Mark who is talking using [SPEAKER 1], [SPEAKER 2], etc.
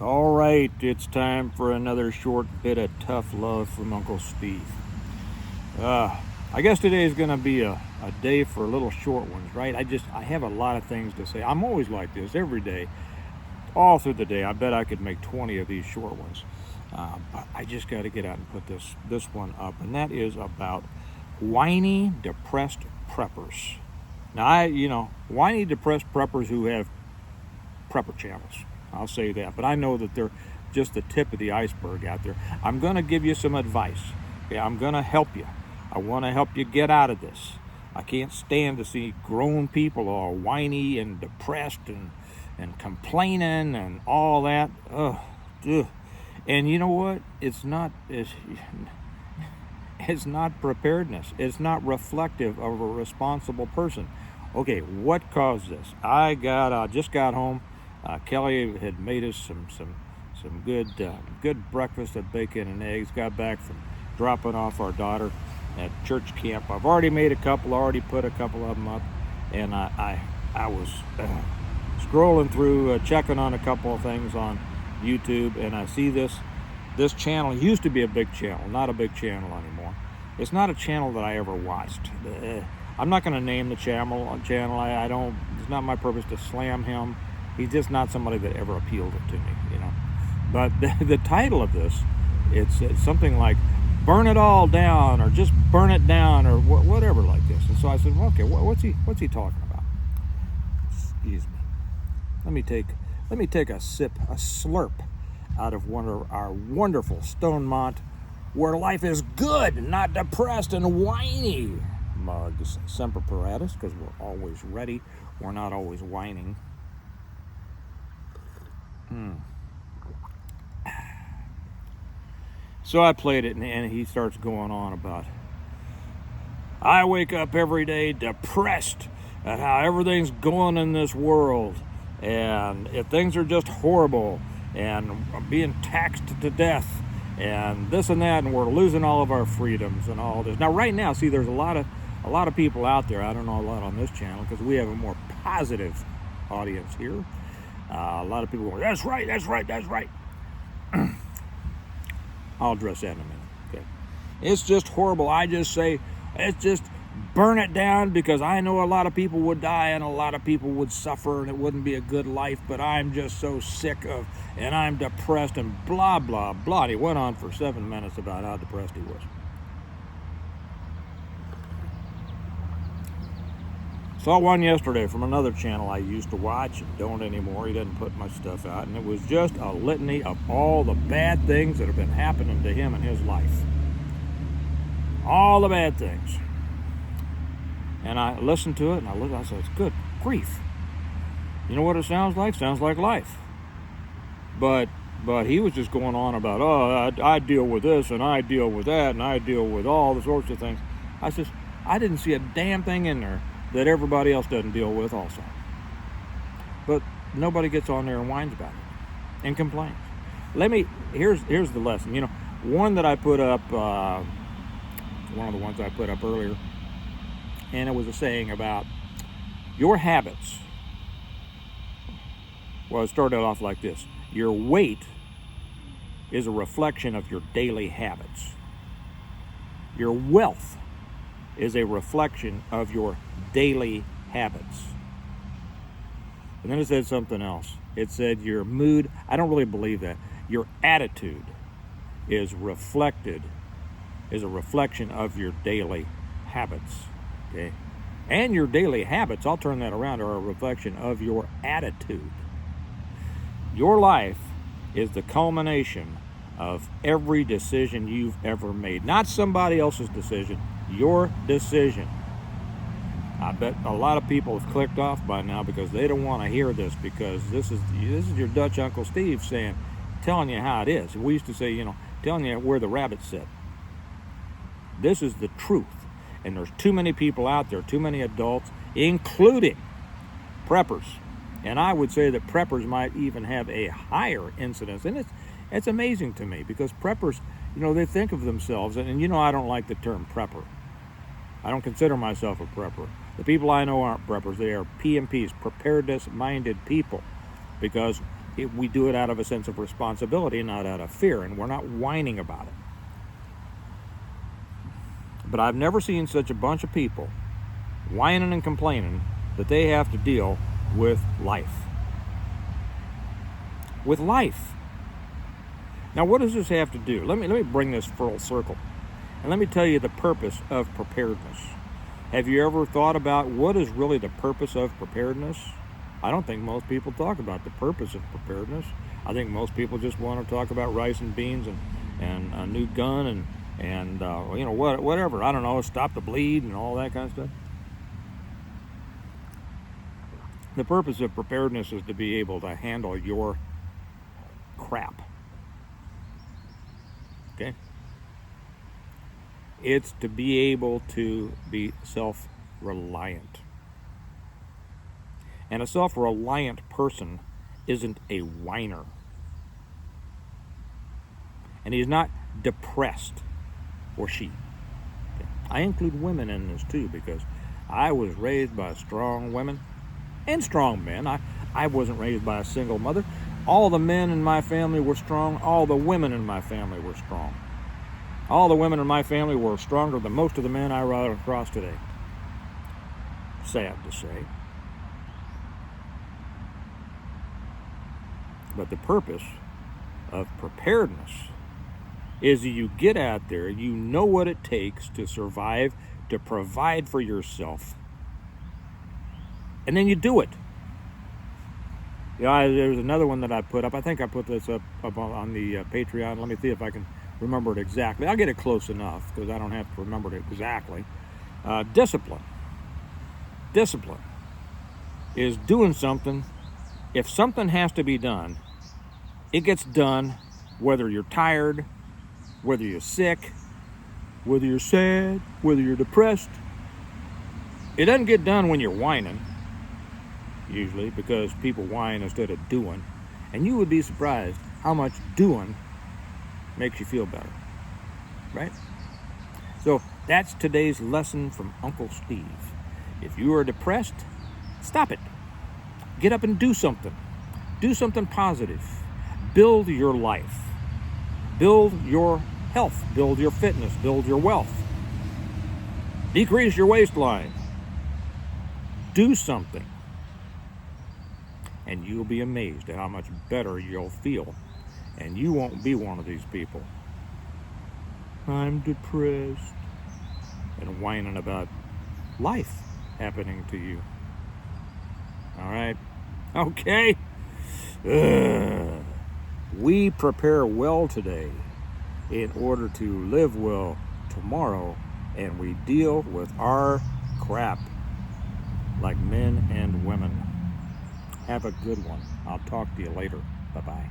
[SPEAKER 1] All right, it's time for another short bit of tough love from Uncle Steve. I guess today is going to be a day for little short ones, right? I have a lot of things to say. I'm always like this every day, all through the day. I bet I could make 20 of these short ones. But I just got to get out and put this one up, and that is about whiny, depressed preppers. Now, whiny, depressed preppers who have prepper channels. I'll say that. But I know that they're just the tip of the iceberg out there. I'm going to give you some advice. Okay, I'm going to help you. I want to help you get out of this. I can't stand to see grown people all whiny and depressed and complaining and all that. Ugh. And you know what? It's not preparedness. It's not reflective of a responsible person. Okay, what caused this? I just got home. Kelly had made us some good breakfast of bacon and eggs. Got back from dropping off our daughter at church camp. I've already made a couple, already put a couple of them up, and I was scrolling through, checking on a couple of things on YouTube, and I see this channel. It used to be a big channel, not a big channel anymore. It's not a channel that I ever watched. I'm not going to name the channel. I don't. It's not my purpose to slam him. He's just not somebody that ever appealed to me, But the title of this, it's something like "Burn It All Down" or "Just Burn It Down" or whatever like this. And so I said, well, okay, what's he talking about? Excuse me. Let me take a slurp out of one of our wonderful Stonemont, where life is good, not depressed and whiny mugs. Semper Paratus, because we're always ready. We're not always whining. So I played it, and he starts going on about, I wake up every day depressed at how everything's going in this world, and if things are just horrible, and I'm being taxed to death, and this and that, and we're losing all of our freedoms and all this. Now, right now, see, there's a lot of people out there. I don't know a lot on this channel because we have a more positive audience here. A lot of people go, that's right. I'll address that in a minute. Okay, it's just horrible. I just say, it's just burn it down, because I know a lot of people would die and a lot of people would suffer and it wouldn't be a good life, but I'm just so sick of, and I'm depressed and blah, blah, blah. And he went on for 7 minutes about how depressed he was. Saw one yesterday from another channel I used to watch and don't anymore. He doesn't put much stuff out, and it was just a litany of all the bad things that have been happening to him in his life. All the bad things. And I listened to it, and I said, it's good grief. You know what it sounds like? Sounds like life. But he was just going on about, I deal with this, and I deal with that, and I deal with all the sorts of things. I says, I didn't see a damn thing in there that everybody else doesn't deal with also. But nobody gets on there and whines about it and complains. Here's the lesson. One that I put up, one of the ones I put up earlier, and it was a saying about your habits. Well, it started off like this. Your weight is a reflection of your daily habits. Your wealth is a reflection of your daily habits. And then it said something else. It said your mood, I don't really believe that. Your attitude is a reflection of your daily habits. Okay? And your daily habits, I'll turn that around, are a reflection of your attitude. Your life is the culmination of every decision you've ever made. Not somebody else's decision, your decision. I bet a lot of people have clicked off by now because they don't want to hear this, because this is your Dutch Uncle Steve telling you how it is. We used to say, telling you where the rabbits sit. This is the truth. And there's too many people out there, too many adults, including preppers. And I would say that preppers might even have a higher incidence. And it's amazing to me, because preppers, they think of themselves, and I don't like the term prepper. I don't consider myself a prepper. The people I know aren't preppers. They are PMPs, preparedness-minded people, because we do it out of a sense of responsibility, not out of fear, and we're not whining about it. But I've never seen such a bunch of people whining and complaining that they have to deal with life. With life. Now, what does this have to do? Let me bring this full circle, and let me tell you the purpose of preparedness. Have you ever thought about what is really the purpose of preparedness? I don't think most people talk about the purpose of preparedness. I think most people just want to talk about rice and beans and a new gun and whatever. I don't know, stop the bleed and all that kind of stuff. The purpose of preparedness is to be able to handle your crap. Okay? It's to be able to be self-reliant. And a self-reliant person isn't a whiner. And he's not depressed, or she. Okay. I include women in this too, because I was raised by strong women and strong men. I wasn't raised by a single mother. All the men in my family were strong. All the women in my family were strong. All the women in my family were stronger than most of the men I run across today. Sad to say. But the purpose of preparedness is that you get out there, you know what it takes to survive, to provide for yourself, and then you do it. There's another one that I put up. I think I put this up on the Patreon. Let me see if I can remember it exactly. I'll get it close enough because I don't have to remember it exactly. Discipline. Discipline is doing something. If something has to be done, it gets done whether you're tired, whether you're sick, whether you're sad, whether you're depressed. It doesn't get done when you're whining, usually, because people whine instead of doing. And you would be surprised how much doing makes you feel better, right? So that's today's lesson from Uncle Steve. If you are depressed, stop it. Get up and do something. Do something positive. Build your life. Build your health. Build your fitness. Build your wealth. Decrease your waistline. Do something. And you'll be amazed at how much better you'll feel. And you won't be one of these people. I'm depressed. And whining about life happening to you. All right? Okay? We prepare well today in order to live well tomorrow, and we deal with our crap like men and women. Have a good one. I'll talk to you later. Bye-bye.